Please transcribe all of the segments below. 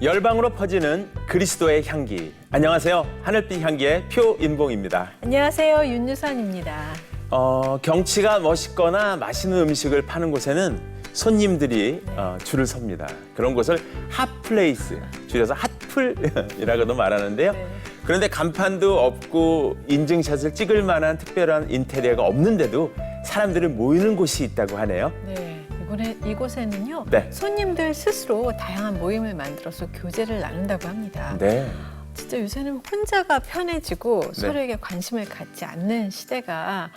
열방으로 퍼지는 그리스도의 향기. 안녕하세요. 하늘빛 향기의 표인봉입니다. 안녕하세요. 윤유선입니다. 경치가 멋있거나 맛있는 음식을 파는 곳에는 손님들이 줄을 섭니다. 그런 곳을 핫플레이스, 줄여서 핫플이라고도 말하는데요. 네. 그런데 간판도 없고 인증샷을 찍을 만한 특별한 인테리어가 없는데도 사람들이 모이는 곳이 있다고 하네요. 네. 이곳에는요. 네. 손님들 스스로 다양한 모임을 만들어서 교제를 나눈다고 합니다. 네. 진짜 요새는 혼자가 편해지고 서로에게 관심을 갖지 않는 시대가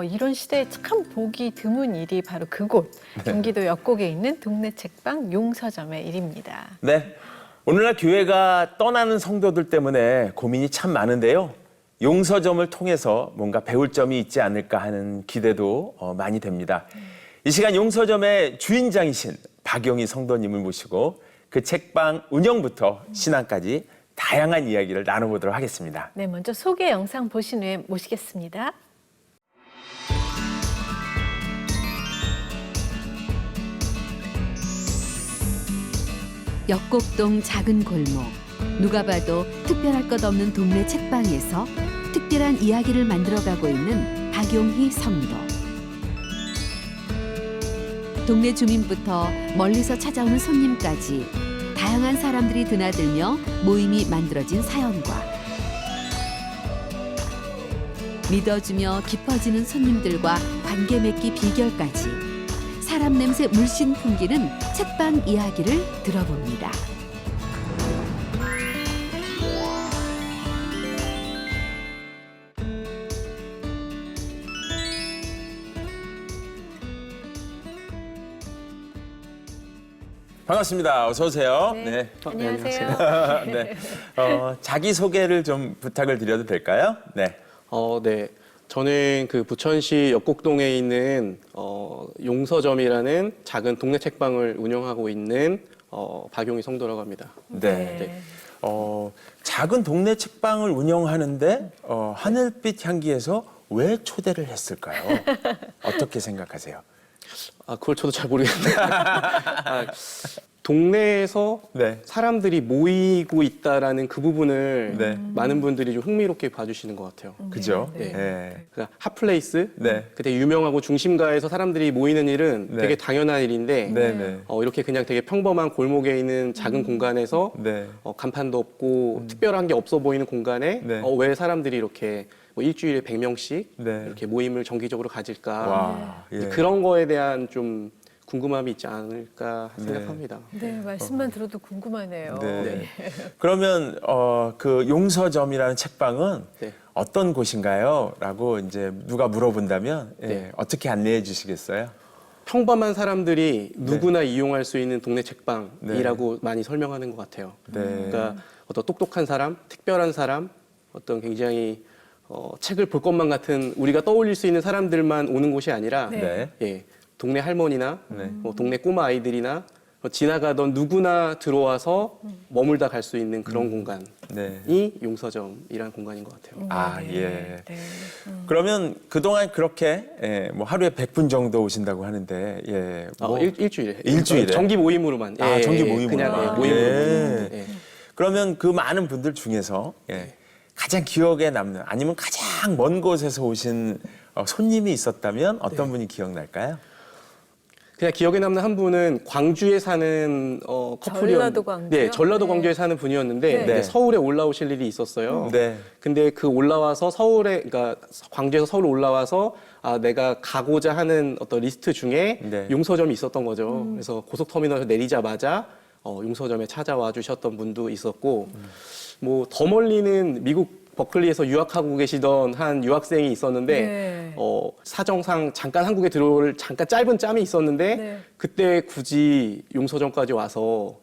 이런 시대에 참 보기 드문 일이 바로 그곳 경기도 역곡에 있는 동네 책방 용서점의 일입니다. 네. 오늘날 교회가 떠나는 성도들 때문에 고민이 참 많은데요. 용서점을 통해서 뭔가 배울 점이 있지 않을까 하는 기대도 많이 됩니다. 이 시간 용서점의 주인장이신 박용희 성도님을 모시고 그 책방 운영부터 신앙까지 다양한 이야기를 나눠보도록 하겠습니다. 네, 먼저 소개 영상 보신 후에 모시겠습니다. 역곡동 작은 골목, 누가 봐도 특별할 것 없는 동네 책방에서 특별한 이야기를 만들어가고 있는 박용희 성도. 동네 주민부터 멀리서 찾아오는 손님까지 다양한 사람들이 드나들며 모임이 만들어진 사연과 믿어주며 깊어지는 손님들과 관계 맺기 비결까지 사람 냄새 물씬 풍기는 책방 이야기를 들어봅니다. 반갑습니다. 어서 오세요. 네. 안녕하세요. 네. 자기 소개를 좀 부탁을 드려도 될까요? 네. 네. 저는 그 부천시 역곡동에 있는 용서점이라는 작은 동네 책방을 운영하고 있는 박용희 성도라고 합니다. 네. 네. 작은 동네 책방을 운영하는데 하늘빛 향기에서 왜 초대를 했을까요? 어떻게 생각하세요? 그걸 저도 잘 모르겠는데. 동네에서 네. 사람들이 모이고 있다라는 그 부분을 네. 많은 분들이 좀 흥미롭게 봐주시는 것 같아요. 그죠? 네. 네. 그러니까 핫플레이스, 네. 되게 유명하고 중심가에서 사람들이 모이는 일은 네. 되게 당연한 일인데 네. 네. 이렇게 그냥 되게 평범한 골목에 있는 작은 공간에서 네. 간판도 없고 특별한 게 없어 보이는 공간에 네. 왜 사람들이 이렇게 뭐 일주일에 100명씩 네. 이렇게 모임을 정기적으로 가질까 와. 예. 그런 거에 대한 좀 궁금함이 있지 않을까 생각합니다. 네, 말씀만 들어도 궁금하네요. 네. 그러면 그 용서점이라는 책방은 네. 어떤 곳인가요? 라고 이제 누가 물어본다면 네. 어떻게 안내해 주시겠어요? 평범한 사람들이 누구나 이용할 수 있는 동네 책방이라고 많이 설명하는 것 같아요. 네. 그러니까 어떤 똑똑한 사람, 특별한 사람, 어떤 굉장히 책을 볼 것만 같은 우리가 떠올릴 수 있는 사람들만 오는 곳이 아니라 네. 예, 동네 할머니나 네. 뭐 동네 꼬마 아이들이나 지나가던 누구나 들어와서 머물다 갈 수 있는 그런 공간이 네. 용서점이라는 공간인 것 같아요. 아, 네. 예. 네. 그러면 그동안 그렇게 뭐 하루에 100분 정도 오신다고 하는데 뭐 일주일에. 일주일에? 정기 모임으로만. 정기 모임으로. 그냥 모임으로. 예. 예. 그러면 그 많은 분들 중에서 가장 기억에 남는 아니면 가장 먼 곳에서 오신 손님이 있었다면 어떤 분이 기억날까요? 그냥 기억에 남는 한 분은 광주에 사는 커플이었는데, 전라도 광주요? 네, 전라도 네. 광주에 사는 분이었는데 네. 이제 서울에 올라오실 일이 있었어요. 네. 근데 그 올라와서 그러니까 광주에서 서울 올라와서 내가 가고자 하는 어떤 리스트 중에 네. 용서점이 있었던 거죠. 그래서 고속터미널에서 내리자마자 용서점에 찾아와 주셨던 분도 있었고, 뭐 더 멀리는 미국 버클리에서 유학하고 계시던 한 유학생이 있었는데 네. 사정상 잠깐 한국에 들어올 잠깐 짧은 짬이 있었는데 네. 그때 굳이 용서점까지 와서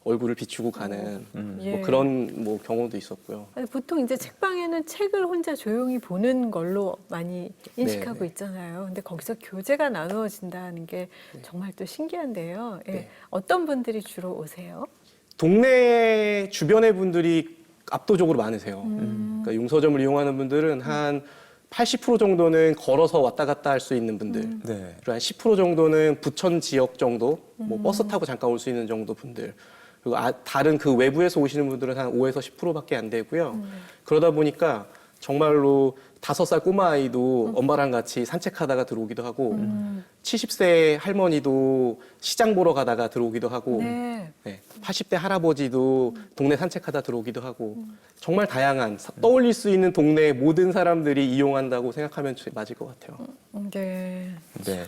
얼굴을 비추고 가는 예. 뭐 그런 뭐 경우도 있었고요. 아니, 보통 이제 책방에는 책을 혼자 조용히 보는 걸로 많이 인식하고 네. 있잖아요. 근데 거기서 교제가 나누어진다는 게 정말 또 신기한데요. 예. 네. 어떤 분들이 주로 오세요? 동네 주변의 분들이 압도적으로 많으세요. 그러니까 용서점을 이용하는 분들은 한 80% 정도는 걸어서 왔다 갔다 할 수 있는 분들, 네. 그리고 한 10% 정도는 부천 지역 정도, 뭐 버스 타고 잠깐 올 수 있는 정도 분들, 그리고 다른 그 외부에서 오시는 분들은 한 5에서 10%밖에 안 되고요. 그러다 보니까 정말로 5살 꼬마아이도 엄마랑 같이 산책하다가 들어오기도 하고 70세 할머니도 시장 보러 가다가 들어오기도 하고 네. 네, 80대 할아버지도 동네 산책하다 들어오기도 하고 정말 다양한 떠올릴 수 있는 동네의 모든 사람들이 이용한다고 생각하면 맞을 것 같아요. 네. 네.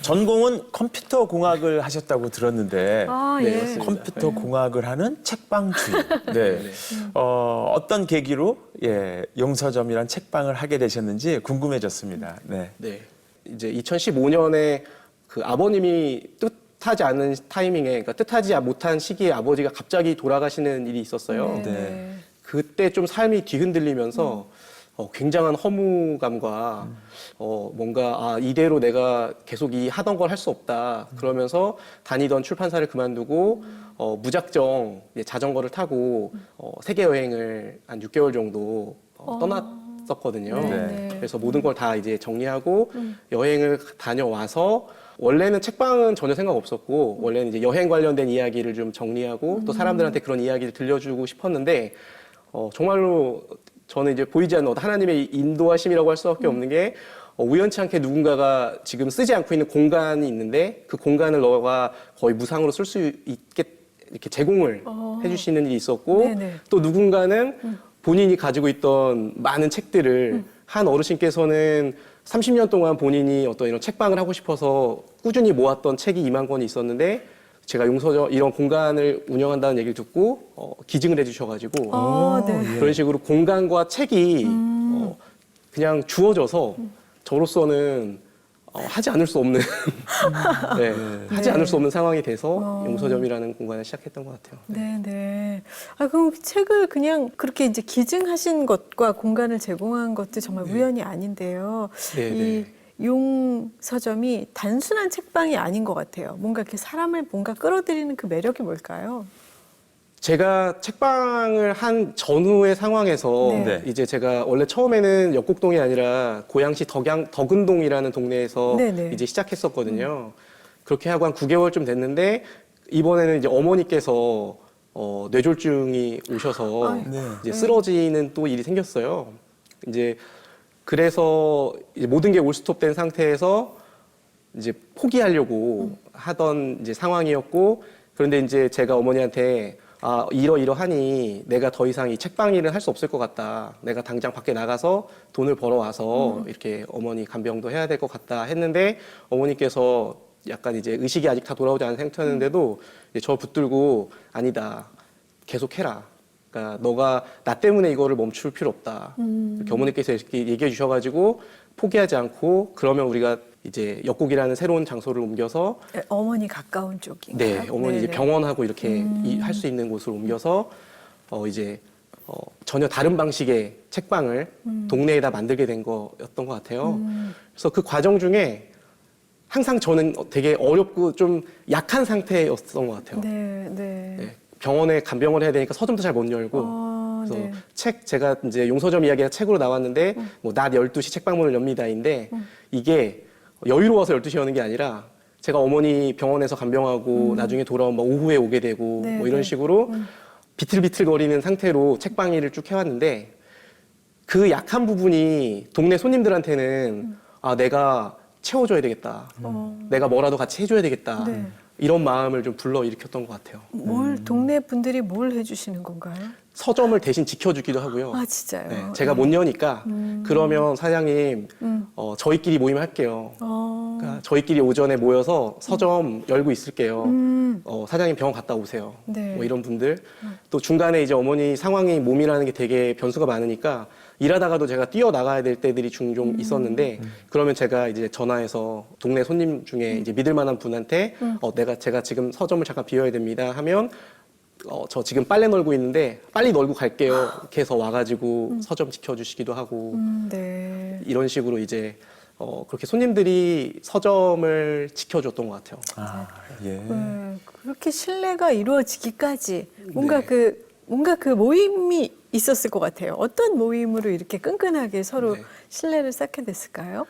전공은 컴퓨터 공학을 하셨다고 들었는데 아, 네, 예. 맞습니다. 컴퓨터 공학을 하는 책방주의. 네. 어떤 계기로 용서점이란 책방을 하게 되셨는지 궁금해졌습니다. 네. 네. 이제 2015년에 그 아버님이 뜻하지 않은 타이밍에, 그러니까 뜻하지 못한 시기에 아버지가 갑자기 돌아가시는 일이 있었어요. 네. 그때 좀 삶이 뒤흔들리면서 굉장한 허무감과 뭔가 이대로 내가 계속 이 하던 걸 할 수 없다. 그러면서 다니던 출판사를 그만두고 무작정 이제 자전거를 타고 세계 여행을 한 6개월 정도 떠났었거든요. 네. 그래서 모든 걸 다 이제 정리하고 여행을 다녀와서 원래는 책방은 전혀 생각 없었고 원래는 이제 여행 관련된 이야기를 좀 정리하고 또 사람들한테 그런 이야기를 들려주고 싶었는데 정말로 저는 이제 보이지 않는 하나님의 인도하심이라고 할 수밖에 없는 게 우연치 않게 누군가가 지금 쓰지 않고 있는 공간이 있는데 그 공간을 너가 거의 무상으로 쓸 수 있게 이렇게 제공을 해주시는 일이 있었고 네네. 또 누군가는 본인이 가지고 있던 많은 책들을 한 어르신께서는 30년 동안 본인이 어떤 이런 책방을 하고 싶어서 꾸준히 모았던 책이 2만 권이 있었는데 제가 용서점 이런 공간을 운영한다는 얘기를 듣고 기증을 해주셔가지고 네. 그런 식으로 공간과 책이 그냥 주어져서 저로서는 하지 않을 수 없는 네, 하지 않을 수 없는 상황이 돼서 용서점이라는 공간을 시작했던 것 같아요. 네, 네. 그럼 책을 그냥 그렇게 이제 기증하신 것과 공간을 제공한 것도 정말 우연이 아닌데요. 네, 이 용서점이 단순한 책방이 아닌 것 같아요. 뭔가 이렇게 사람을 뭔가 끌어들이는 그 매력이 뭘까요? 제가 책방을 한 전후의 상황에서 네. 이제 제가 원래 처음에는 역곡동이 아니라 고양시 덕은동이라는 동네에서 네네. 이제 시작했었거든요. 그렇게 하고 한 9개월쯤 됐는데 이번에는 이제 어머니께서 뇌졸중이 오셔서 이제 쓰러지는 또 일이 생겼어요. 이제 그래서 이제 모든 게 올스톱된 상태에서 이제 포기하려고 하던 이제 상황이었고 그런데 이제 제가 어머니한테 이러이러하니 내가 더 이상 이 책방 일은 할 수 없을 것 같다. 내가 당장 밖에 나가서 돈을 벌어와서 이렇게 어머니 간병도 해야 될 것 같다 했는데 어머니께서 약간 이제 의식이 아직 다 돌아오지 않은 상태였는데도 이제 저 붙들고 아니다. 계속해라. 그러니까 너가 나 때문에 이거를 멈출 필요 없다. 이렇게 어머니께서 이렇게 얘기해 주셔가지고 포기하지 않고 그러면 우리가 이제 역곡이라는 새로운 장소를 옮겨서 어머니 가까운 쪽인가요? 네, 어머니 이제 병원하고 이렇게 할 수 있는 곳을 옮겨서 이제 전혀 다른 방식의 책방을 동네에다 만들게 된 거였던 것 같아요. 그래서 그 과정 중에 항상 저는 되게 어렵고 좀 약한 상태였던 것 같아요. 네, 네. 네, 병원에 간병을 해야 되니까 서점도 잘 못 열고 그래서 네. 제가 이제 용서점 이야기가 책으로 나왔는데 뭐 낮 12시 책방문을 엽니다인데 이게 여유로워서 12시에 여는 게 아니라 제가 어머니 병원에서 간병하고 나중에 돌아오면 막 오후에 오게 되고 네, 뭐 이런 네. 식으로 비틀비틀거리는 상태로 책방 일을 쭉 해왔는데 그 약한 부분이 동네 손님들한테는 내가 채워줘야 되겠다. 내가 뭐라도 같이 해줘야 되겠다. 네. 이런 마음을 좀 불러일으켰던 것 같아요. 동네 분들이 뭘 해주시는 건가요? 서점을 대신 지켜주기도 하고요. 진짜요? 네, 제가 못 여니까 그러면 사장님 저희끼리 모임할게요. 그러니까 저희끼리 오전에 모여서 서점 열고 있을게요. 사장님 병원 갔다 오세요. 네. 뭐 이런 분들 또 중간에 이제 어머니 상황이 몸이라는 게 되게 변수가 많으니까 일하다가도 제가 뛰어나가야 될 때들이 종종 있었는데 그러면 제가 이제 전화해서 동네 손님 중에 이제 믿을 만한 분한테 제가 지금 서점을 잠깐 비워야 됩니다 하면 저 지금 빨래 널고 있는데 빨리 널고 갈게요. 이렇게 해서 와가지고 서점 지켜주시기도 하고 네. 이런 식으로 이제 그렇게 손님들이 서점을 지켜줬던 것 같아요. 예. 네, 그렇게 신뢰가 이루어지기까지 뭔가 네. 그 모임이 있었을 것 같아요. 어떤 모임으로 이렇게 끈끈하게 서로 네. 신뢰를 쌓게 됐을까요?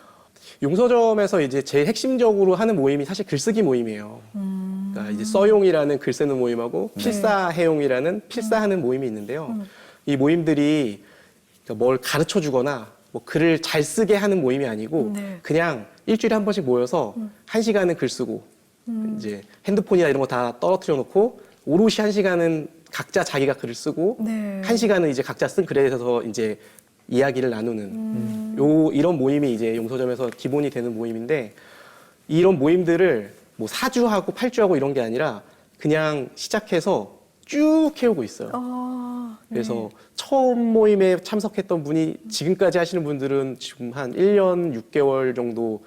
용서점에서 이제 제일 핵심적으로 하는 모임이 사실 글쓰기 모임이에요. 그러니까 이제 써용이라는 글 쓰는 모임하고 필사해용이라는 필사하는 모임이 있는데요. 이 모임들이 그러니까 뭘 가르쳐 주거나 뭐 글을 잘 쓰게 하는 모임이 아니고 네. 그냥 일주일에 한 번씩 모여서 1시간은 글 쓰고 이제 핸드폰이나 이런 거 다 떨어뜨려 놓고 오롯이 1시간은 각자 자기가 글을 쓰고 네. 1시간은 이제 각자 쓴 글에 대해서 이제 이야기를 나누는 이런 모임이 이제 용서점에서 기본이 되는 모임인데 이런 모임들을 뭐 4주하고 8주하고 이런 게 아니라 그냥 시작해서 쭉 해오고 있어요. 그래서 처음 모임에 참석했던 분이 지금까지 하시는 분들은 지금 한 1년 6개월 정도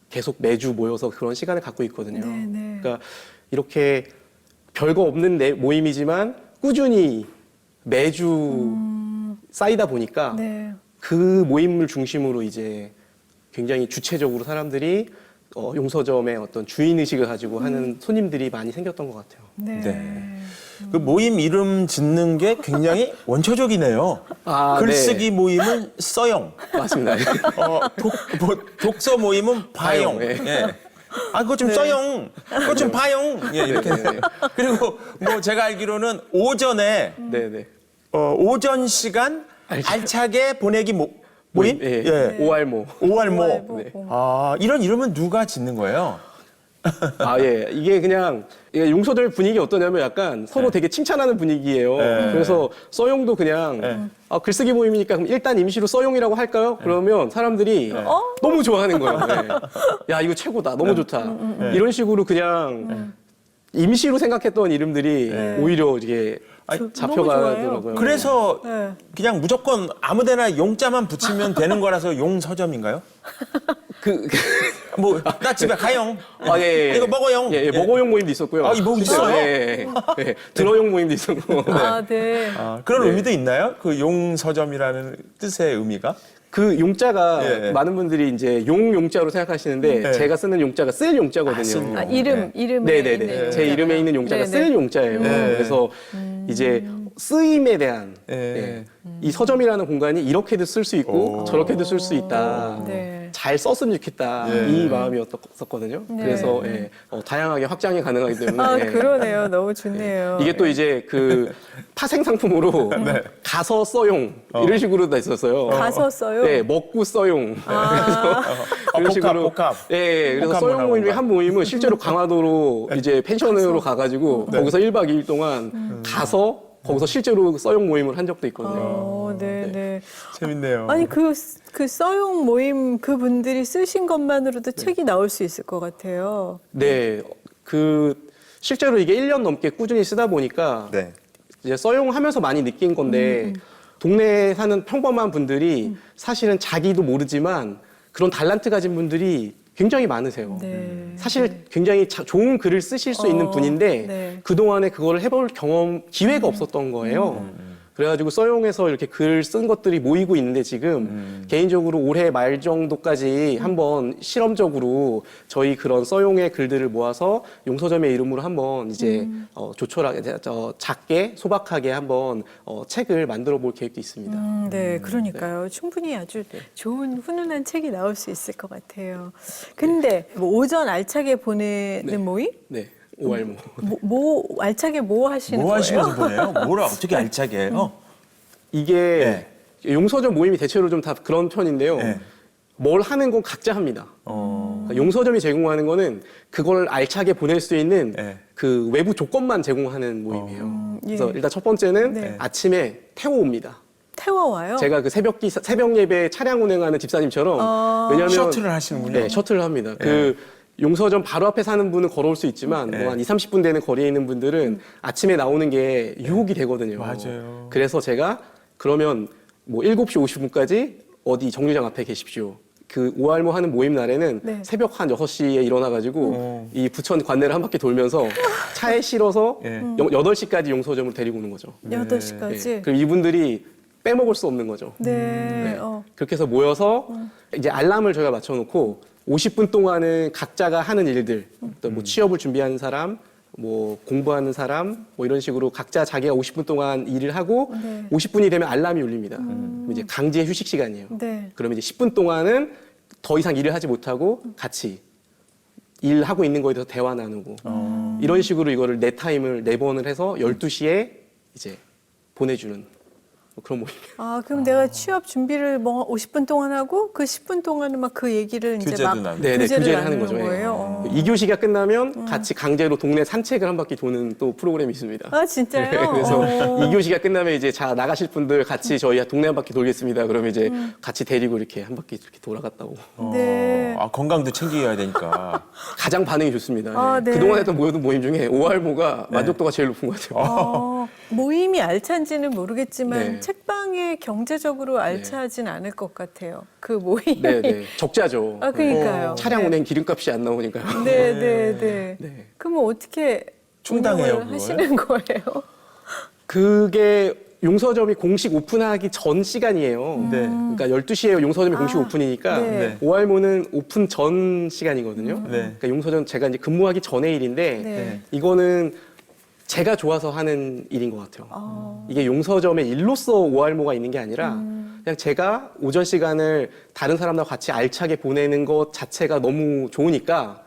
계속 매주 모여서 그런 시간을 갖고 있거든요. 네. 그러니까 이렇게 별거 없는 모임이지만 꾸준히 매주 쌓이다 보니까 네. 그 모임을 중심으로 이제 굉장히 주체적으로 사람들이 용서점의 어떤 주인의식을 가지고 하는 손님들이 많이 생겼던 것 같아요. 네. 네. 그 모임 이름 짓는 게 굉장히 원초적이네요. 아, 글쓰기 모임은 써용, 맞습니다. 독서 모임은 봐용. 봐용, 예. 예. 아, 그거 좀 써용, 그거 좀 봐용. 예, 이렇게. 네. 그리고 뭐 제가 알기로는 오전에 네네. 오전 시간 알차게 보내기 모임? 예. 예. 오알모. 오알모. 네. 아, 이런 이름은 누가 짓는 거예요? 아, 예. 이게 그냥 용서점 분위기 어떠냐면 약간 서로 되게 칭찬하는 분위기예요. 네. 그래서 써용도 그냥 네. 글쓰기 모임이니까 그럼 일단 임시로 써용이라고 할까요? 그러면 사람들이 너무 좋아하는 거예요. 네. 야, 이거 최고다. 너무 좋다. 이런 식으로 그냥 임시로 생각했던 이름들이 오히려 이게 잡혀가더라고요. 그래서 네. 그냥 무조건 아무데나 용자만 붙이면 되는 거라서 용서점인가요? 뭐 나 집에 가용. 아, 예, 예. 이거 먹어용. 예, 예, 먹어용 모임도 있었고요. 아, 뭐 있어요? 예, 예. 예. 들어용 모임도 있었고. 아, 네. 아, 그런 의미도 있나요? 그 용서점이라는 뜻의 의미가? 그 용자가 예, 예. 많은 분들이 이제 용자로 생각하시는데 예. 제가 쓰는 용자가 쓸 용자거든요. 쓸 용. 아, 이름에 네네네. 있는 제 이름에 있는 용자가 네네. 쓸 용자예요. 네. 그래서 이제 쓰임에 대한 예. 예. 이 서점이라는 공간이 이렇게도 쓸 수 있고 오. 저렇게도 쓸 수 있다. 네. 잘 썼으면 좋겠다. 예. 이 마음이었었거든요. 네. 그래서 예. 다양하게 확장이 가능하기 때문에 아, 예. 그러네요. 너무 좋네요. 이게 또 이제 그 파생 상품으로 네. 가서 써용 이런 식으로 다 있었어요. 가서 써요? 네, 먹고 써용. 복합. 예, 그래서 복합 써용 문화 모임 중에 공간. 한 모임은 실제로 강화도로 이제 펜션으로 가가지고 거기서 1박 2일 동안 가서 거기서 실제로 써용 모임을 한 적도 있거든요. 네. 재밌네요. 아니 그 써용 모임 그 분들이 쓰신 것만으로도 책이 나올 수 있을 것 같아요. 네, 실제로 이게 1년 넘게 꾸준히 쓰다 보니까 네. 이제 써용하면서 많이 느낀 건데 동네에 사는 평범한 분들이 사실은 자기도 모르지만 그런 달란트 가진 분들이 굉장히 많으세요. 네. 사실 굉장히 좋은 글을 쓰실 수 있는 분인데 네. 그동안에 그거를 해볼 기회가 없었던 거예요. 그래가지고 써용에서 이렇게 글 쓴 것들이 모이고 있는데 지금 개인적으로 올해 말 정도까지 한번 실험적으로 저희 그런 써용의 글들을 모아서 용서점의 이름으로 한번 이제 조촐하게 작게 소박하게 한번 책을 만들어 볼 계획도 있습니다. 네, 그러니까요. 충분히 아주 좋은 훈훈한 책이 나올 수 있을 것 같아요. 근데 뭐 오전 알차게 보내는 네. 모임? 네, 오알모. 알차게 뭐 하시는 뭐 거예요? 하시면서 보내요? 뭐를 어떻게 알차게 해요? 이게 용서점 모임이 대체로 좀 다 그런 편인데요. 네. 뭘 하는 건 각자 합니다. 그러니까 용서점이 제공하는 거는 그걸 알차게 보낼 수 있는 네. 그 외부 조건만 제공하는 모임이에요. 그래서 예. 일단 첫 번째는 네. 아침에 태워옵니다. 태워와요? 제가 그 새벽 예배 차량 운행하는 집사님처럼 왜냐하면 셔틀을 하시는군요. 네, 셔틀을 합니다. 그 용서점 바로 앞에 사는 분은 걸어올 수 있지만 뭐 한 20-30분 되는 거리에 있는 분들은 아침에 나오는 게 유혹이 되거든요. 맞아요. 그래서 제가 그러면 뭐 7시 50분까지 어디 정류장 앞에 계십시오. 그 오알모 하는 모임 날에는 네. 새벽 한 6시에 일어나가지고 이 부천 관내를 한 바퀴 돌면서 차에 실어서 8시까지 용서점을 데리고 오는 거죠. 8시까지? 네. 그럼 이분들이 빼먹을 수 없는 거죠. 네. 그렇게 해서 모여서 이제 알람을 저희가 맞춰놓고 50분 동안은 각자가 하는 일들, 또 뭐 취업을 준비하는 사람, 뭐 공부하는 사람, 뭐 이런 식으로 각자 자기가 50분 동안 일을 하고 네. 50분이 되면 알람이 울립니다. 그럼 이제 강제 휴식 시간이에요. 네. 그러면 이제 10분 동안은 더 이상 일을 하지 못하고 같이 일하고 있는 거에 대해서 대화 나누고 이런 식으로 이거를 네 타임을 4번을 해서 12시에 이제 보내주는 그런 모임이에요. 아, 그럼 내가 취업 준비를 뭐 50분 동안 하고 그 10분 동안은 막 그 얘기를 이제 교재도 막 나누고. 네네, 교제를 하는 나누는 거죠. 예. 거예요. 2교시가 끝나면 같이 강제로 동네 산책을 한 바퀴 도는 또 프로그램이 있습니다. 아, 진짜요? 그래서 어. 2교시가 끝나면 이제 자 나가실 분들 같이 저희 동네 한 바퀴 돌겠습니다. 그러면 이제 같이 데리고 이렇게 한 바퀴 이렇게 돌아갔다 오고 네. 아, 건강도 챙겨야 되니까. 가장 반응이 좋습니다. 아, 예. 네. 그동안 했던 모임 중에 오알모가 만족도가 제일 높은 것 같아요. 모임이 알찬지는 모르겠지만 네. 책방에 경제적으로 알차진 않을 것 같아요. 그 모임이. 네네 적자죠. 아, 그러니까요. 차량 운행 기름값이 안 나오니까요. 네, 네, 네. 네. 그럼 어떻게 충당해요, 운영을 그걸? 하시는 거예요? 그게 용서점이 공식 오픈하기 전 시간이에요. 네. 그러니까 12시에 용서점이 공식 오픈이니까 네. 네. 오알모는 오픈 전 시간이거든요. 네. 그러니까 용서점 제가 이제 근무하기 전의 일인데 네. 이거는 제가 좋아서 하는 일인 것 같아요. 아. 이게 용서점의 일로서 오알모가 있는 게 아니라 그냥 제가 오전 시간을 다른 사람들과 같이 알차게 보내는 것 자체가 너무 좋으니까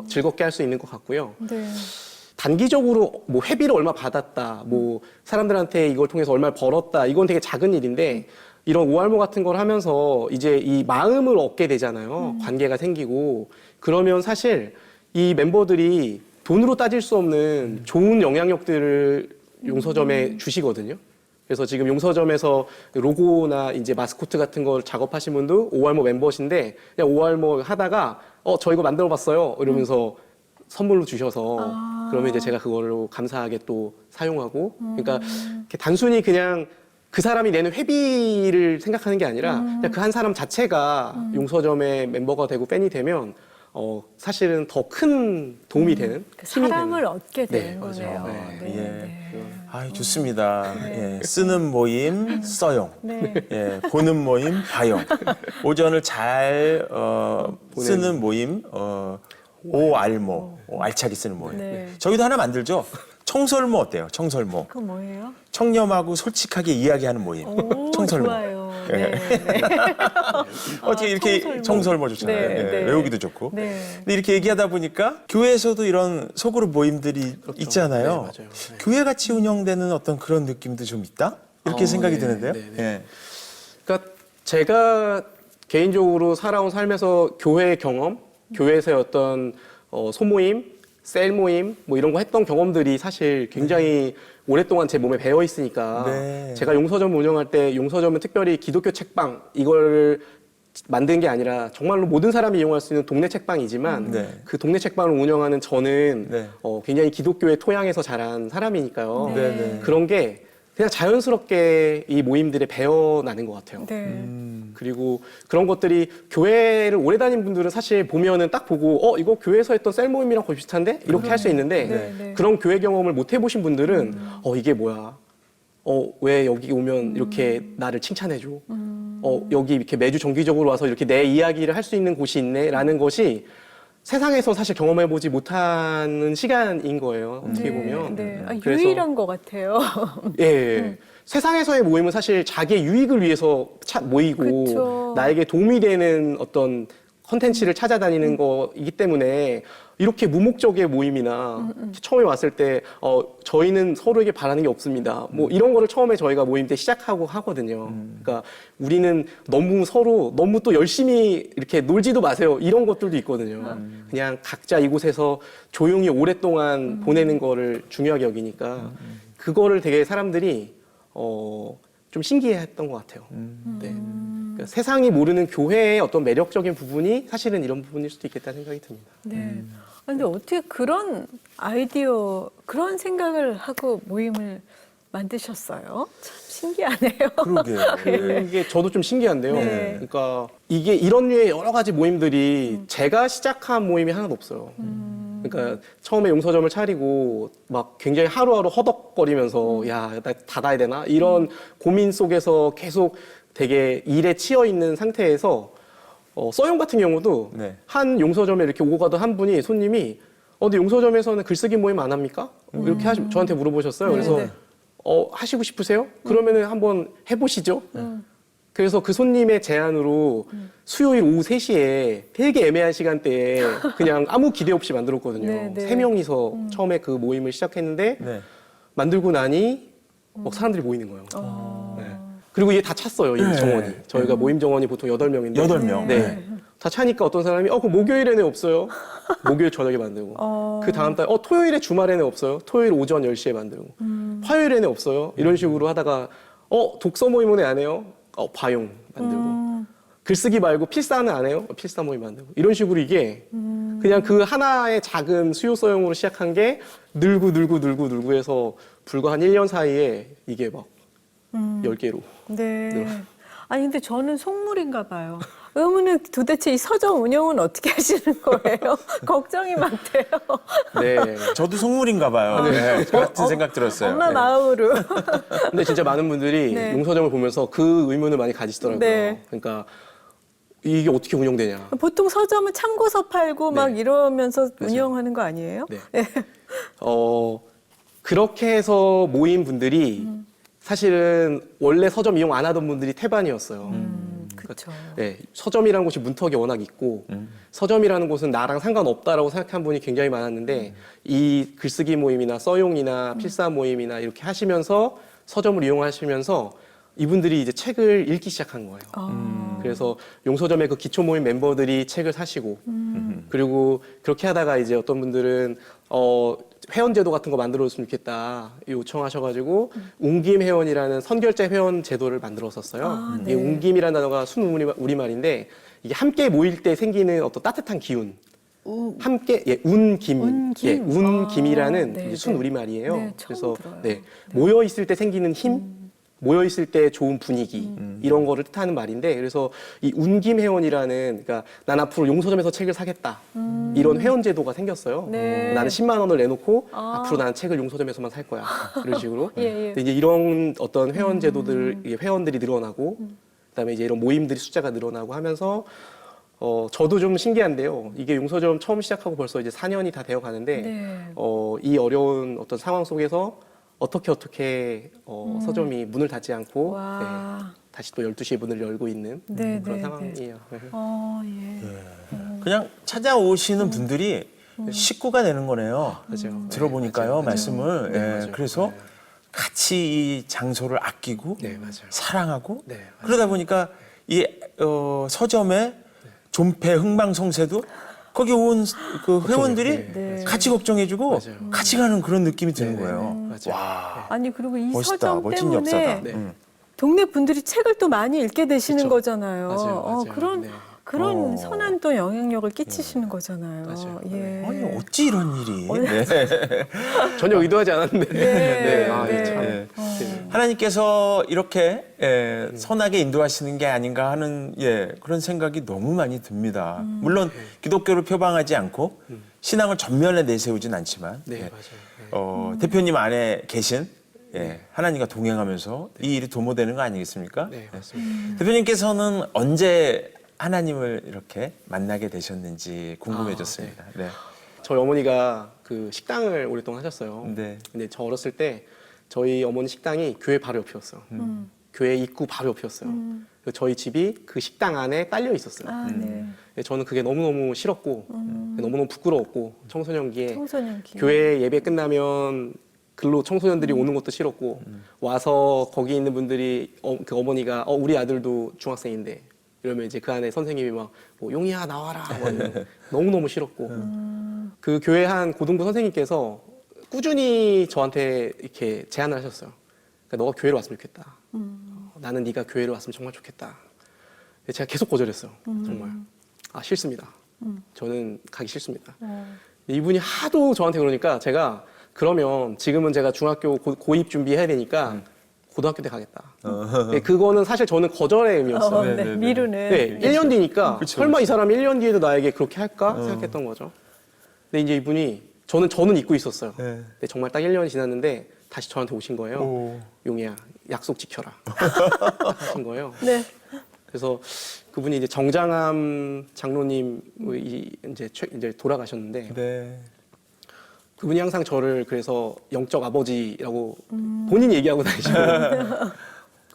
즐겁게 할 수 있는 것 같고요. 네. 단기적으로 뭐 회비를 얼마 받았다, 뭐 사람들한테 이걸 통해서 얼마 벌었다, 이건 되게 작은 일인데 이런 오알모 같은 걸 하면서 이제 이 마음을 얻게 되잖아요. 관계가 생기고 그러면 사실 이 멤버들이 돈으로 따질 수 없는 좋은 영향력들을 용서점에 주시거든요. 그래서 지금 용서점에서 로고나 이제 마스코트 같은 걸 작업하신 분도 오알모 멤버신데 그냥 오알모 하다가 저 이거 만들어 봤어요 이러면서 선물로 주셔서 그러면 이제 제가 그걸로 감사하게 또 사용하고 그러니까 이렇게 단순히 그냥 그 사람이 내는 회비를 생각하는 게 아니라 그냥 그 한 사람 자체가 용서점의 멤버가 되고 팬이 되면 사실은 더 큰 도움이 되는 그 힘이 사람을 되는. 얻게 되는 네, 거네요. 그렇죠. 네. 예. 네. 아, 좋습니다. 예, 쓰는 모임 써용. 네. 예, 보는 모임 봐용. 오전을 잘 쓰는 모임 오알모. 알차게 쓰는 모임. 네. 저기도 하나 만들죠. 청설모 어때요? 청설모. 그건 뭐예요? 청렴하고 솔직하게 이야기하는 모임. 오, 청설모. 좋아요. 예. 네, 네. 어떻게 이렇게 청설모 좋잖아요. 네, 예, 네. 외우기도 좋고. 네. 근데 이렇게 얘기하다 보니까 교회에서도 이런 소그룹 모임들이 있잖아요. 네, 맞아요. 네. 교회 같이 운영되는 어떤 그런 느낌도 좀 있다? 이렇게 생각이 네, 드는데요. 네, 네. 예. 그러니까 제가 개인적으로 살아온 삶에서 교회의 경험, 교회에서의 어떤 소모임, 셀 모임 뭐 이런 거 했던 경험들이 사실 굉장히 오랫동안 제 몸에 배어 있으니까 네. 제가 용서점 운영할 때 용서점은 특별히 기독교 책방 이걸 만든 게 아니라 정말로 모든 사람이 이용할 수 있는 동네 책방이지만 네. 그 동네 책방을 운영하는 저는 네. 굉장히 기독교의 토양에서 자란 사람이니까요. 네, 네. 그런 게 그냥 자연스럽게 이 모임들에 배어나는 것 같아요. 네. 그리고 그런 것들이 교회를 오래 다닌 분들은 사실 보면은 딱 보고 이거 교회에서 했던 셀 모임이랑 거의 비슷한데? 이렇게 할 수 있는데 네, 네. 그런 교회 경험을 못 해보신 분들은 이게 뭐야? 왜 여기 오면 이렇게 나를 칭찬해줘? 여기 이렇게 매주 정기적으로 와서 이렇게 내 이야기를 할 수 있는 곳이 있네? 라는 것이 세상에서 사실 경험해보지 못하는 시간인 거예요. 어떻게 보면. 네. 아, 그래서 유일한 것 같아요. 예. 세상에서의 모임은 사실 자기의 유익을 위해서 모이고 그쵸. 나에게 도움이 되는 어떤 컨텐츠를 찾아다니는 거이기 때문에 이렇게 무목적의 모임이나 처음에 왔을 때 저희는 서로에게 바라는 게 없습니다. 뭐 이런 거를 처음에 저희가 모임 때 시작하고 하거든요. 그러니까 우리는 너무 또 열심히 이렇게 놀지도 마세요. 이런 것들도 있거든요. 그냥 각자 이곳에서 조용히 오랫동안 보내는 거를 중요하게 여기니까 그거를 되게 사람들이 좀 신기해했던 것 같아요. 네. 그러니까 세상이 모르는 교회의 어떤 매력적인 부분이 사실은 이런 부분일 수도 있겠다는 생각이 듭니다. 네. 근데 어떻게 그런 아이디어, 그런 생각을 하고 모임을 만드셨어요? 참 신기하네요. 그러게요. 이게 저도 좀 신기한데요. 네. 그러니까 이게 이런 류의 여러 가지 모임들이 제가 시작한 모임이 하나도 없어요. 그러니까 처음에 용서점을 차리고 막 굉장히 하루하루 허덕거리면서 야, 나 닫아야 되나? 이런 고민 속에서 계속 되게 일에 치여 있는 상태에서 써용 같은 경우도 네. 한 용서점에 이렇게 오고 가던 한 분이 손님이 근데 용서점에서는 글쓰기 모임 안 합니까? 이렇게 저한테 물어보셨어요. 그래서 네. 하시고 싶으세요? 그러면은 한번 해보시죠. 그래서 그 손님의 제안으로 수요일 오후 3시에 되게 애매한 시간대에 그냥 아무 기대 없이 만들었거든요. 네, 네. 3명이서 처음에 그 모임을 시작했는데 네. 만들고 나니 막 사람들이 모이는 거예요. 네. 그리고 이게 다 찼어요, 이 네. 정원이. 저희가 모임 정원이 보통 8명인데. 8명. 네. 다 차니까 어떤 사람이 그럼 목요일에는 없어요. 목요일 저녁에 만들고. 그 다음 달 토요일에 주말에는 없어요. 토요일 오전 10시에 만들고. 화요일에는 없어요. 이런 식으로 하다가 독서 모임은 안 해요. 과용 만들고. 글쓰기 말고 필사는 안 해요. 필사 모임 만들고. 이런 식으로 이게 그냥 그 하나의 작은 수요소형으로 시작한 게 늘고 해서 불과 한 1년 사이에 이게 막 10개로. 네. 아니 근데 저는 속물인가 봐요. 그러면은 도대체 이 서점 운영은 어떻게 하시는 거예요? 걱정이 많대요. 네. 저도 속물인가 봐요. 네. 같은 생각 들었어요. 엄마 네. 마음으로. 근데 진짜 많은 분들이 네. 용서점을 보면서 그 의문을 많이 가지시더라고요. 네. 그러니까 이게 어떻게 운영되냐. 보통 서점은 참고서 팔고 막 네. 이러면서 맞아요. 운영하는 거 아니에요? 네. 그렇게 해서 모인 분들이 사실은 원래 서점 이용 안 하던 분들이 태반이었어요. 그렇죠. 네, 서점이라는 곳이 문턱이 워낙 있고 서점이라는 곳은 나랑 상관없다라고 생각한 분이 굉장히 많았는데 이 글쓰기 모임이나 써용이나 필사 모임이나 이렇게 하시면서 서점을 이용하시면서 이분들이 이제 책을 읽기 시작한 거예요. 그래서 용서점의 그 기초 모임 멤버들이 책을 사시고 그리고 그렇게 하다가 이제 어떤 분들은 회원제도 같은 거 만들어줬으면 좋겠다 요청하셔가지고 웅김 회원이라는 선결제 회원 제도를 만들었었어요. 네. 이 웅김이라는 단어가 순 우리말인데 이게 함께 모일 때 생기는 어떤 따뜻한 기운. 함께 운김, 운김? 운김이라는 네, 이제 순 네. 우리말이에요. 네, 처음 그래서 들어요. 네, 모여 있을 때 생기는 힘, 모여 있을 때 좋은 분위기 이런 거를 뜻하는 말인데 그래서 이 운김 회원이라는 그러니까 난 앞으로 용서점에서 책을 사겠다 이런 회원 제도가 생겼어요. 네. 나는 10만 원을 내놓고 앞으로 나는 책을 용서점에서만 살 거야 이런 식으로. 예, 예. 근데 이제 이런 어떤 회원 제도들 이게 회원들이 늘어나고 그다음에 이제 이런 모임들이 숫자가 늘어나고 하면서 저도 좀 신기한데요. 이게 용서점 처음 시작하고 벌써 이제 4년이 다 되어 가는데 네. 이 어려운 어떤 상황 속에서 어떻게 서점이 문을 닫지 않고 와. 네, 다시 또 12시에 문을 열고 있는 네, 그런 네, 상황이에요. 네. 예. 그냥 찾아오시는 분들이 식구가 되는 거네요. 맞아요. 들어보니까요, 맞아요. 말씀을. 네, 예, 맞아요. 그래서 네. 같이 이 장소를 아끼고 네, 맞아요. 사랑하고 네, 맞아요. 그러다 보니까 이 서점의 존폐 흥망성쇠도 거기 온 그 회원들이 네, 같이 걱정해주고 맞아요. 같이 가는 그런 느낌이 드는 네, 거예요. 맞아요. 와, 아니 그리고 이 멋있다. 서점 멋진 때문에 역사다. 네. 동네 분들이 책을 또 많이 읽게 되시는 그쵸. 거잖아요. 맞아요. 그런 네. 그런 선한 또 영향력을 끼치시는 거잖아요. 맞아요. 예. 아니 어찌 이런 일이? 네. 전혀 의도하지 않았는데. 네, 아, 네. 참. 네. 네. 하나님께서 이렇게 선하게 인도하시는 게 아닌가 하는 그런 생각이 너무 많이 듭니다. 물론 기독교를 표방하지 않고 신앙을 전면에 내세우진 않지만 네, 맞아요. 네. 대표님 안에 계신 하나님과 동행하면서 이 일이 도모되는 거 아니겠습니까? 네, 맞습니다. 대표님께서는 언제 하나님을 이렇게 만나게 되셨는지 궁금해졌습니다. 네. 저희 어머니가 그 식당을 오랫동안 하셨어요. 네. 근데 저 어렸을 때 저희 어머니 식당이 교회 바로 옆이었어요. 교회 입구 바로 옆이었어요. 그래서 저희 집이 그 식당 안에 딸려 있었어요. 아, 네. 근데 저는 그게 너무너무 싫었고 너무너무 부끄러웠고 청소년기에 청소년기. 교회 예배 끝나면 글로 청소년들이 오는 것도 싫었고 와서 거기 있는 분들이 그 어머니가 우리 아들도 중학생인데 이러면 이제 그 안에 선생님이 막 용이야 나와라 뭐 이러면 너무너무 싫었고 그 교회 한 고등부 선생님께서 꾸준히 저한테 이렇게 제안을 하셨어요. 그러니까 너가 교회로 왔으면 좋겠다. 나는 네가 교회로 왔으면 정말 좋겠다. 근데 제가 계속 거절했어요. 정말 싫습니다. 저는 가기 싫습니다. 이분이 하도 저한테 그러니까 제가 그러면 지금은 제가 중학교 고입 준비해야 되니까 고등학교 때 가겠다. 네, 그거는 사실 저는 거절의 의미였어요. 네, 네, 네. 미루는. 네, 1년 뒤니까 그쵸, 설마 그쵸. 이 사람이 1년 뒤에도 나에게 그렇게 할까 생각했던 거죠. 근데 이제 이분이 저는 잊고 있었어요. 네. 근데 정말 딱 1년이 지났는데 다시 저한테 오신 거예요. 오. 용이야, 약속 지켜라. 하신 거예요. 네. 그래서 그분이 이제 정장함 장로님이 이제 돌아가셨는데 네. 그분이 항상 저를 그래서 영적 아버지라고 본인이 얘기하고 다니시고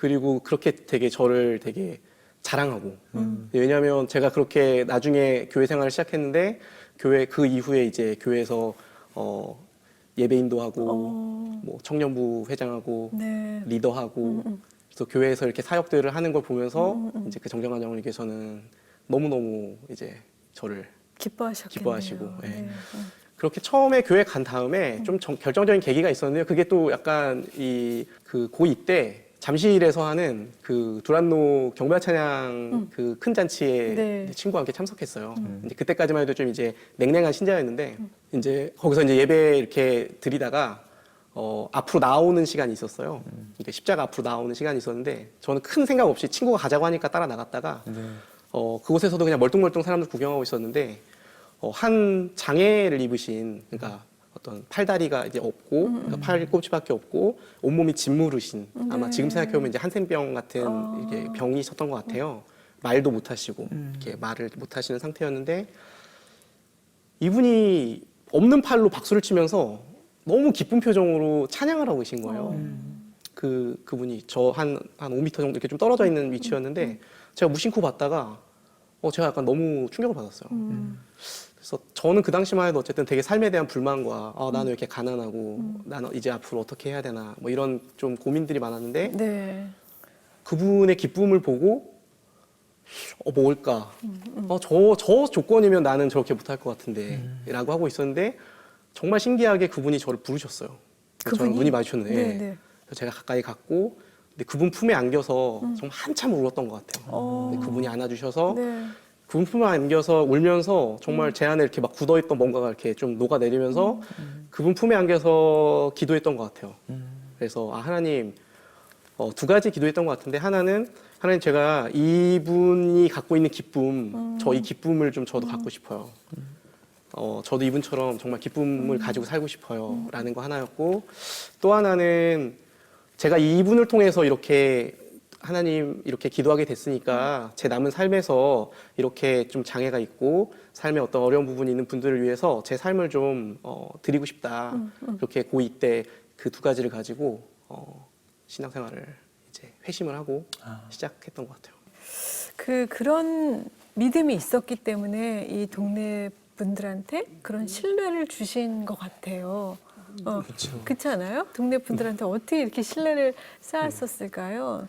그리고 그렇게 되게 저를 되게 자랑하고 왜냐하면 제가 그렇게 나중에 교회 생활을 시작했는데 교회 그 이후에 이제 교회에서 예배 인도하고 뭐 청년부 회장하고 네. 리더하고 그래서 교회에서 이렇게 사역들을 하는 걸 보면서 이제 그 정정환 장로님께서는 너무너무 이제 저를 기뻐하셨겠네요. 기뻐하시고, 예. 네. 그렇게 처음에 교회 간 다음에 좀 결정적인 계기가 있었는데요. 그게 또 약간 그 고2 때 잠실에서 하는 그 두란노 경배와 찬양 그 큰 잔치에 네. 이제 친구와 함께 참석했어요. 이제 그때까지만 해도 좀 이제 냉랭한 신자였는데 이제 거기서 이제 예배 이렇게 드리다가 앞으로 나오는 시간이 있었어요. 이게 십자가 앞으로 나오는 시간이 있었는데 저는 큰 생각 없이 친구가 가자고 하니까 따라 나갔다가 그곳에서도 그냥 멀뚱멀뚱 사람들 구경하고 있었는데 한 장애를 입으신 그러니까 어떤 팔다리가 이제 없고 그러니까 팔꿈치밖에 없고 온몸이 짓무르신 아마 네. 지금 생각해보면 이제 한센병 같은 이렇게 병이 있었던 것 같아요. 말도 못 하시고 이렇게 말을 못 하시는 상태였는데 이분이 없는 팔로 박수를 치면서 너무 기쁜 표정으로 찬양을 하고 계신 거예요. 그분이 저 한 5m 정도 이렇게 좀 떨어져 있는 위치였는데 제가 무심코 봤다가 제가 약간 너무 충격을 받았어요. 그래서 저는 그 당시만 해도 어쨌든 되게 삶에 대한 불만과 나는 왜 이렇게 가난하고 나는 이제 앞으로 어떻게 해야 되나 뭐 이런 좀 고민들이 많았는데 네. 그분의 기쁨을 보고 뭘까? 저 조건이면 나는 저렇게 못할 것 같은데 라고 하고 있었는데 정말 신기하게 그분이 저를 부르셨어요. 저랑 눈이 마주쳤는데 네, 네. 그래서 제가 가까이 갔고 근데 그분 품에 안겨서 정말 한참 울었던 것 같아요. 근데 그분이 안아주셔서 네. 그분 품에 안겨서 울면서 정말 제 안에 이렇게 막 굳어있던 뭔가가 이렇게 좀 녹아내리면서 그분 품에 안겨서 기도했던 것 같아요. 그래서 하나님 두 가지 기도했던 것 같은데 하나는 하나님 제가 이분이 갖고 있는 기쁨 저 이 기쁨을 좀 저도 갖고 싶어요. 저도 이분처럼 정말 기쁨을 가지고 살고 싶어요 라는 거 하나였고 또 하나는 제가 이분을 통해서 이렇게 하나님 이렇게 기도하게 됐으니까 제 남은 삶에서 이렇게 좀 장애가 있고 삶에 어떤 어려운 부분이 있는 분들을 위해서 제 삶을 좀 드리고 싶다. 그렇게 고2 때 그 두 가지를 가지고 신앙생활을 이제 회심을 하고 시작했던 것 같아요. 그런 믿음이 있었기 때문에 이 동네 분들한테 그런 신뢰를 주신 것 같아요. 그렇지 않아요? 동네 분들한테 어떻게 이렇게 신뢰를 쌓았었을까요?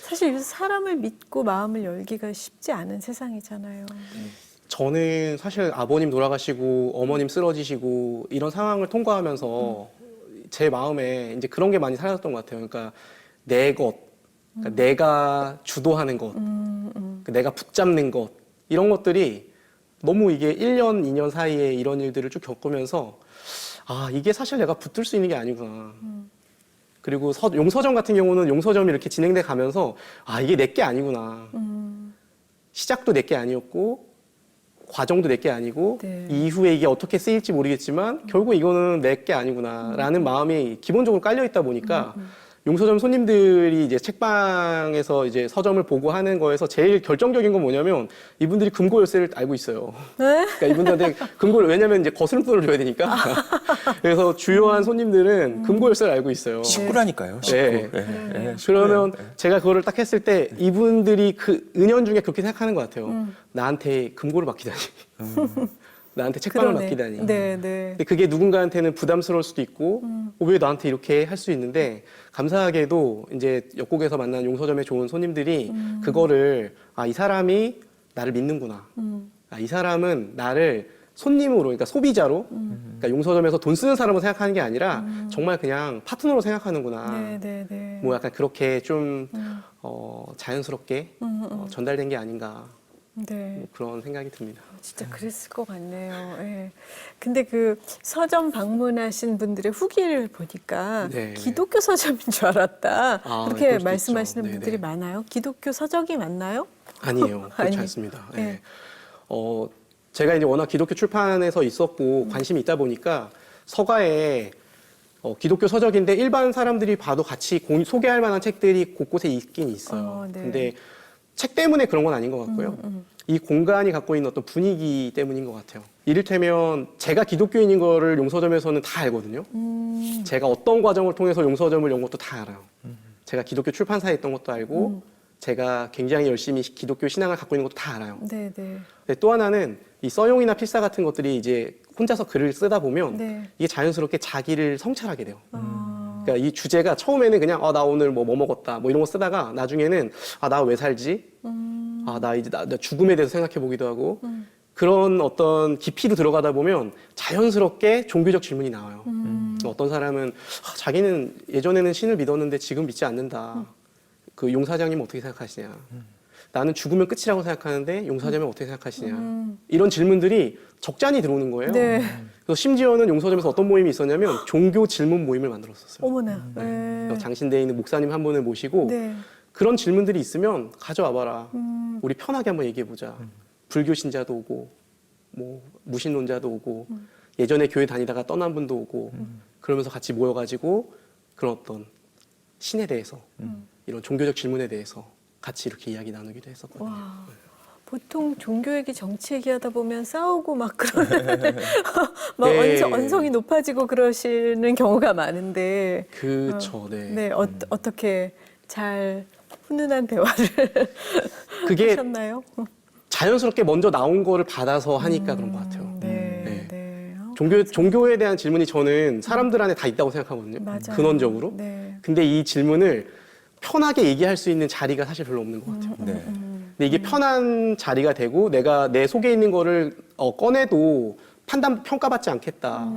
사실 요새 사람을 믿고 마음을 열기가 쉽지 않은 세상이잖아요. 저는 사실 아버님 돌아가시고 어머님 쓰러지시고 이런 상황을 통과하면서 제 마음에 이제 그런 게 많이 사라졌던 것 같아요. 그러니까 내 것, 그러니까 내가 주도하는 것, 내가 붙잡는 것 이런 것들이 너무 이게 1년, 2년 사이에 이런 일들을 쭉 겪으면서 이게 사실 내가 붙들 수 있는 게 아니구나. 그리고 용서점 같은 경우는 용서점이 이렇게 진행돼 가면서 이게 내 게 아니구나. 시작도 내 게 아니었고 과정도 내 게 아니고 네. 이후에 이게 어떻게 쓰일지 모르겠지만 결국 이거는 내 게 아니구나라는 마음이 기본적으로 깔려 있다 보니까 용서점 손님들이 이제 책방에서 이제 서점을 보고 하는 거에서 제일 결정적인 건 뭐냐면 이분들이 금고 열쇠를 알고 있어요. 네? 그러니까 이분들한테 금고를 왜냐면 이제 거스름돈을 줘야 되니까. 그래서 주요한 손님들은 금고 열쇠를 알고 있어요. 식구라니까요. 식구. 네. 네, 그러면 제가 그거를 딱 했을 때 이분들이 그 은연중에 그렇게 생각하는 것 같아요. 나한테 금고를 맡기다니. 나한테 책방을 그러네. 맡기다니. 네, 네. 근데 그게 누군가한테는 부담스러울 수도 있고 왜 나한테 이렇게 할 수 있는데 감사하게도 이제 역곡에서 만난 용서점에 좋은 손님들이 그거를 이 사람이 나를 믿는구나. 이 사람은 나를 손님으로 그러니까 소비자로 그러니까 용서점에서 돈 쓰는 사람으로 생각하는 게 아니라 정말 그냥 파트너로 생각하는구나. 네, 네, 네. 뭐 약간 그렇게 좀 자연스럽게 전달된 게 아닌가 네. 뭐 그런 생각이 듭니다. 진짜 그랬을 것 같네요. 예. 근데 그 서점 방문하신 분들의 후기를 보니까 네. 기독교 서점인 줄 알았다. 그렇게 그럴 수도 말씀하시는 있죠. 분들이 네네. 많아요. 기독교 서적이 맞나요? 아니에요. 그렇지 아니. 않습니다. 예. 네. 제가 이제 워낙 기독교 출판에서 있었고 관심이 있다 보니까 서가에 기독교 서적인데 일반 사람들이 봐도 같이 소개할 만한 책들이 곳곳에 있긴 있어요. 네. 근데 책 때문에 그런 건 아닌 것 같고요. 이 공간이 갖고 있는 어떤 분위기 때문인 것 같아요. 이를테면 제가 기독교인인 거를 용서점에서는 다 알거든요. 제가 어떤 과정을 통해서 용서점을 연 것도 다 알아요. 제가 기독교 출판사에 있던 것도 알고 제가 굉장히 열심히 기독교 신앙을 갖고 있는 것도 다 알아요. 네. 근데 또 하나는 이 써용이나 필사 같은 것들이 이제 혼자서 글을 쓰다 보면 네. 이게 자연스럽게 자기를 성찰하게 돼요. 아. 그러니까 이 주제가 처음에는 그냥 나 오늘 뭐 먹었다 뭐 이런 거 쓰다가 나중에는 나 왜 살지? 나 이제 나 죽음에 대해서 생각해 보기도 하고 그런 어떤 깊이로 들어가다 보면 자연스럽게 종교적 질문이 나와요. 어떤 사람은 자기는 예전에는 신을 믿었는데 지금 믿지 않는다. 그 용사장님 어떻게 생각하시냐? 나는 죽으면 끝이라고 생각하는데 용서자면 어떻게 생각하시냐? 이런 질문들이 적잖이 들어오는 거예요. 네. 그래서 심지어는 용서점에서 어떤 모임이 있었냐면 종교 질문 모임을 만들었었어요. 어머나. 그래서 장신대에 있는 목사님 한 분을 모시고 네. 그런 질문들이 있으면 가져와 봐라. 우리 편하게 한번 얘기해 보자. 불교 신자도 오고 뭐 무신론자도 오고 예전에 교회 다니다가 떠난 분도 오고 그러면서 같이 모여가지고 그런 어떤 신에 대해서 이런 종교적 질문에 대해서 같이 이렇게 이야기 나누기도 했었거든요. 와. 보통 종교 얘기, 정치 얘기하다 보면 싸우고 막 그러는 막 네. 언성이 높아지고 그러시는 경우가 많은데 그쵸, 네. 네, 어떻게 잘 훈훈한 대화를 그게 하셨나요? 자연스럽게 먼저 나온 거를 받아서 하니까 그런 것 같아요. 네. 종교에 대한 질문이 저는 사람들 안에 다 있다고 생각하거든요. 맞아요. 근원적으로. 네. 근데 이 질문을 편하게 얘기할 수 있는 자리가 사실 별로 없는 것 같아요. 네. 근데 이게 편한 자리가 되고 내가 내 속에 있는 거를 꺼내도 평가받지 않겠다.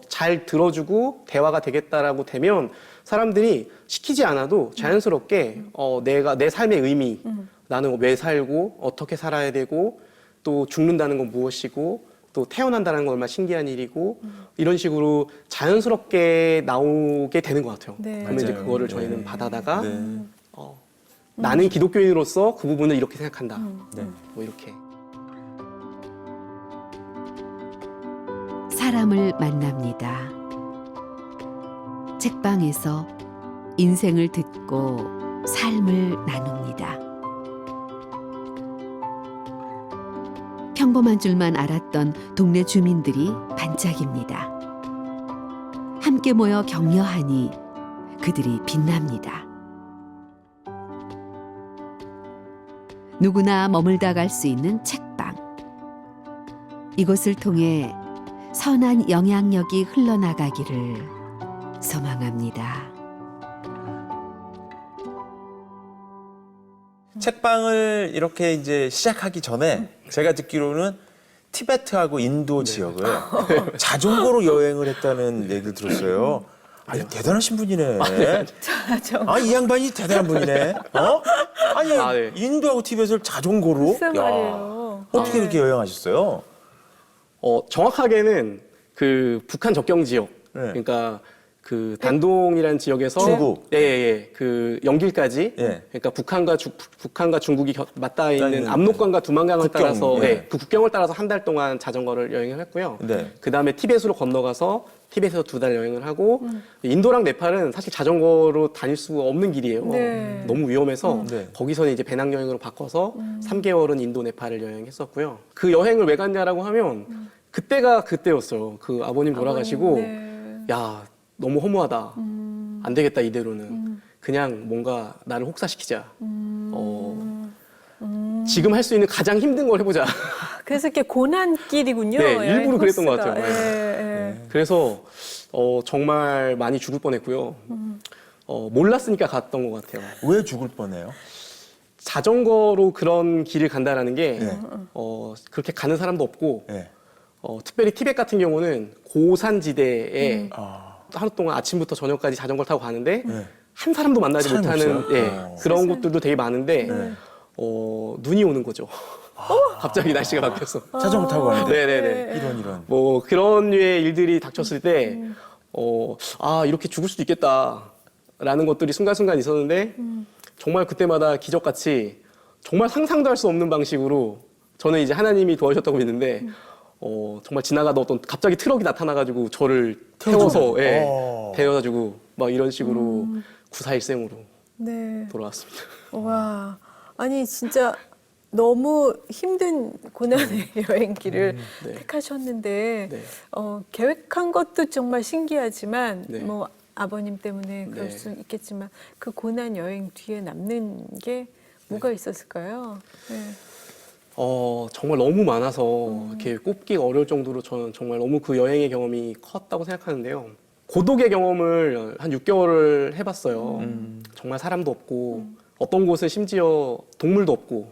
잘 들어주고 대화가 되겠다라고 되면 사람들이 시키지 않아도 자연스럽게 내가 내 삶의 의미, 나는 왜 살고 어떻게 살아야 되고 또 죽는다는 건 무엇이고 또 태어난다는 건 얼마나 신기한 일이고 이런 식으로 자연스럽게 나오게 되는 것 같아요. 네. 그러면 이제 맞아요. 그거를 네. 저희는 받아다가 네. 나는 기독교인으로서 그 부분을 이렇게 생각한다. 네. 뭐 이렇게. 사람을 만납니다. 책방에서 인생을 듣고 삶을 나눕니다. 평범한 줄만 알았던 동네 주민들이 반짝입니다. 함께 모여 격려하니 그들이 빛납니다. 누구나 머물다 갈 수 있는 책방. 이곳을 통해 선한 영향력이 흘러나가기를 소망합니다. 책방을 이렇게 이제 시작하기 전에 제가 듣기로는 티베트하고 인도 지역을 자전거로 여행을 했다는 얘기를 들었어요. 아니 대단하신 분이네. 이 양반이 대단한 분이네. 아니 네. 인도하고 티베트를 자전거로? 글쎄 말이에요. 어떻게 그렇게 여행하셨어요? 정확하게는 그 북한 접경 지역, 네. 그러니까 그 단동이라는 지역에서 중국. 예, 그 연길까지, 예. 그러니까 북한과 중국이 맞닿아 있는 있는 압록강과 두만강을 국경, 따라서, 예. 그 국경을 따라서 한 달 동안 자전거를 여행을 했고요. 네. 그 다음에 티벳으로 건너가서 티벳에서 2달 여행을 하고, 인도랑 네팔은 사실 자전거로 다닐 수가 없는 길이에요. 네. 너무 위험해서 네. 거기서는 이제 배낭여행으로 바꿔서 3개월은 인도 네팔을 여행했었고요. 그 여행을 왜 갔냐라고 하면 그때가 그때였어요. 그 아버님 돌아가시고 네. 야 너무 허무하다. 안 되겠다 이대로는. 그냥 뭔가 나를 혹사시키자. 지금 할 수 있는 가장 힘든 걸 해보자. 그래서 이렇게 고난길이군요. 네, 여행 일부러 그랬던 것 코스가. 같아요. 예. 그래서 정말 많이 죽을 뻔했고요. 몰랐으니까 갔던 것 같아요. 왜 죽을 뻔해요? 자전거로 그런 길을 간다라는 게 네. 그렇게 가는 사람도 없고 네. 특별히 티벳 같은 경우는 고산지대에 아, 하루 동안 아침부터 저녁까지 자전거를 타고 가는데 네. 한 사람도 만나지 사람이 못하는 없어요? 그런 곳들도 되게 많은데 네. 눈이 오는 거죠. 갑자기 날씨가 바뀌어서. 자전거 타고 가는데. 네네네. 이런. 뭐 그런 류의 일들이 닥쳤을 때 이렇게 죽을 수도 있겠다라는 것들이 순간순간 있었는데 정말 그때마다 기적같이 정말 상상도 할 수 없는 방식으로 저는 이제 하나님이 도와주셨다고 믿는데 정말 지나가다 어떤 갑자기 트럭이 나타나가지고 저를 태워서 데려다주고 막 이런 식으로 구사일생으로 네. 돌아왔습니다. 와, 아니 진짜 너무 힘든 고난의 여행길을 네. 택하셨는데 네. 계획한 것도 정말 신기하지만 네. 뭐 아버님 때문에 그럴 네. 수 있겠지만 그 고난 여행 뒤에 남는 게 뭐가 있었을까요? 네. 정말 너무 많아서 이렇게 꼽기가 어려울 정도로 저는 정말 너무 그 여행의 경험이 컸다고 생각하는데요. 고독의 경험을 한 6개월을 해봤어요. 정말 사람도 없고 어떤 곳은 심지어 동물도 없고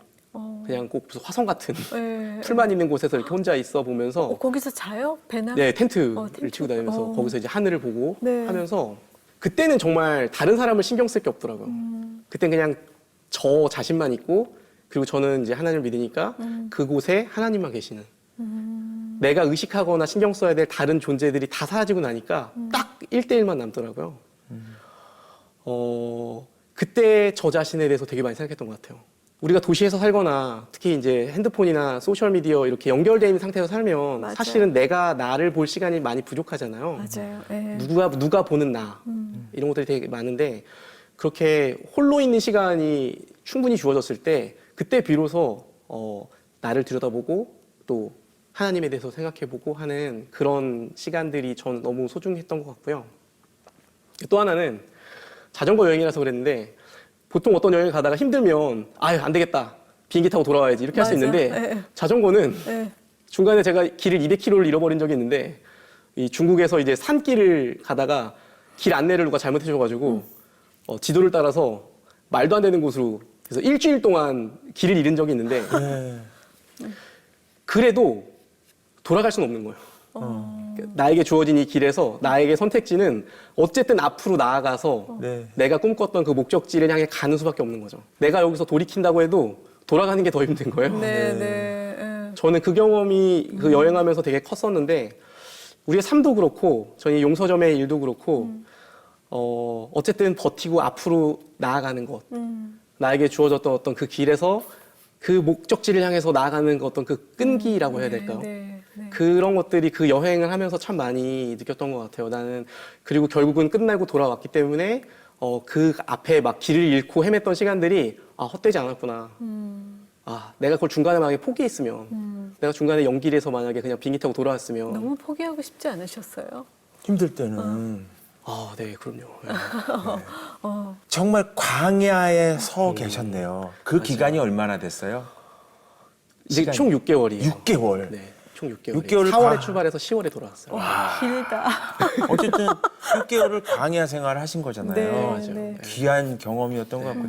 그냥 꼭 무슨 화성 같은 네. 풀만 있는 곳에서 이렇게 혼자 있어 보면서 거기서 자요? 배나? 네, 텐트를 텐트. 치고 다니면서 어. 거기서 이제 하늘을 보고 네. 하면서 그때는 정말 다른 사람을 신경 쓸 게 없더라고요. 그땐 그냥 저 자신만 있고 그리고 저는 이제 하나님을 믿으니까 그곳에 하나님만 계시는 내가 의식하거나 신경 써야 될 다른 존재들이 다 사라지고 나니까 딱 1대1만 남더라고요. 그때 저 자신에 대해서 되게 많이 생각했던 것 같아요. 우리가 도시에서 살거나 특히 이제 핸드폰이나 소셜미디어 이렇게 연결되어 있는 상태에서 살면 맞아요. 사실은 내가 나를 볼 시간이 많이 부족하잖아요. 맞아요. 네. 누가 보는 나 이런 것들이 되게 많은데 그렇게 홀로 있는 시간이 충분히 주어졌을 때 그때 비로소 나를 들여다보고 또 하나님에 대해서 생각해보고 하는 그런 시간들이 전 너무 소중했던 것 같고요. 또 하나는 자전거 여행이라서 그랬는데 보통 어떤 여행 가다가 힘들면 아유 안 되겠다 비행기 타고 돌아와야지 이렇게 할 수 맞아. 있는데 네. 자전거는 네. 중간에 제가 길을 200km를 잃어버린 적이 있는데 이 중국에서 이제 산길을 가다가 길 안내를 누가 잘못해 줘가지고 지도를 따라서 말도 안 되는 곳으로 그래서 일주일 동안 길을 잃은 적이 있는데 그래도 돌아갈 수는 없는 거예요. 나에게 주어진 이 길에서 나에게 선택지는 어쨌든 앞으로 나아가서 네. 내가 꿈꿨던 그 목적지를 향해 가는 수밖에 없는 거죠. 내가 여기서 돌이킨다고 해도 돌아가는 게 더 힘든 거예요. 네, 네. 저는 그 경험이 그 여행하면서 되게 컸었는데 우리의 삶도 그렇고 저희 용서점의 일도 그렇고 어쨌든 버티고 앞으로 나아가는 것 나에게 주어졌던 어떤 그 길에서 그 목적지를 향해서 나아가는 어떤 그 끈기라고 해야 될까요? 네, 네. 그런 것들이 그 여행을 하면서 참 많이 느꼈던 것 같아요. 나는 그리고 결국은 끝나고 돌아왔기 때문에 그 앞에 막 길을 잃고 헤맸던 시간들이 헛되지 않았구나. 내가 그걸 중간에 만약에 포기했으면 내가 중간에 연길에서 만약에 그냥 비행기 타고 돌아왔으면 너무 포기하고 싶지 않으셨어요? 힘들 때는 네, 그럼요. 네. 정말 광야에 서 계셨네요. 그 기간이 얼마나 됐어요? 이제 시간이. 총 6개월이에요. 6개월. 네, 총 6개월. 6개월을 4월에 출발해서 10월에 돌아왔어요. 길다. 어쨌든 6개월을 광야 생활을 하신 거잖아요. 네, 맞아요. 네. 귀한 경험이었던 것 같고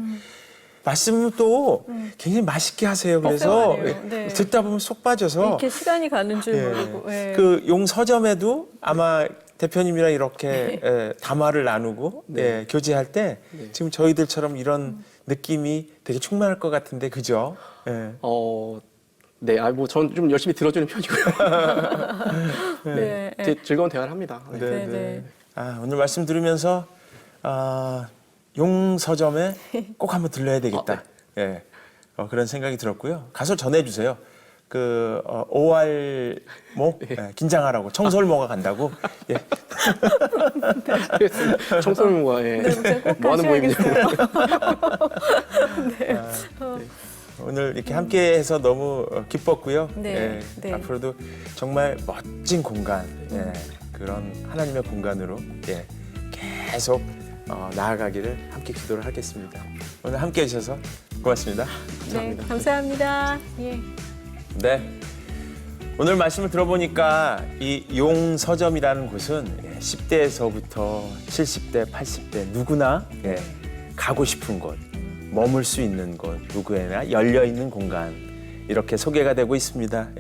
말씀을 또 굉장히 맛있게 하세요. 그래서 말이에요. 네. 듣다 보면 속 빠져서 이렇게 시간이 가는 줄 예. 모르고. 예. 그 용서점에도 아마 대표님이랑 이렇게 담화를 나누고 교제할 때 지금 저희들처럼 이런 느낌이 되게 충만할 것 같은데 그죠? 예. 네, 전 좀 열심히 들어주는 편이고요. 네. 되게 즐거운 대화를 합니다. 네. 네, 네. 오늘 말씀 들으면서 용서점에 꼭 한번 들러야 되겠다. 예. 그런 생각이 들었고요. 가서 전해주세요. 그 5월 뭐 긴장하라고 청설모가 간다고. 예. 청소년과 네, 꼭 뭐 하는 모임인지 가셔야겠어요. 오늘 이렇게 함께해서 너무 기뻤고요. 네, 예, 네. 앞으로도 정말 멋진 공간, 그런 하나님의 공간으로 계속 나아가기를 함께 기도를 하겠습니다. 오늘 함께해 주셔서 고맙습니다. 네, 감사합니다. 예. 네. 오늘 말씀을 들어보니까 이 용서점이라는 곳은 10대에서부터 70대, 80대 누구나 가고 싶은 곳, 머물 수 있는 곳, 누구에나 열려 있는 공간 이렇게 소개가 되고 있습니다.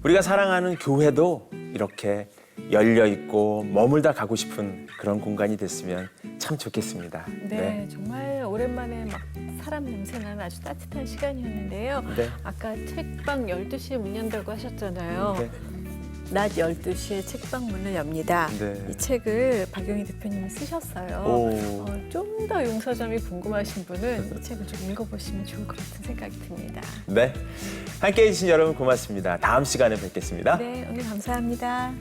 우리가 사랑하는 교회도 이렇게 열려 있고 머물다 가고 싶은 그런 공간이 됐으면 참 좋겠습니다. 네, 정말 오랜만에 막 사람 냄새나는 아주 따뜻한 시간이었는데요. 네. 아까 책방 12시에 문 연다고 하셨잖아요. 네. 낮 12시에 책방 문을 엽니다. 네. 이 책을 박용희 대표님이 쓰셨어요. 오. 좀 더 용서점이 궁금하신 분은 이 책을 좀 읽어보시면 좋을 것 같은 생각이 듭니다. 네. 함께해 주신 여러분 고맙습니다. 다음 시간에 뵙겠습니다. 네, 오늘 감사합니다.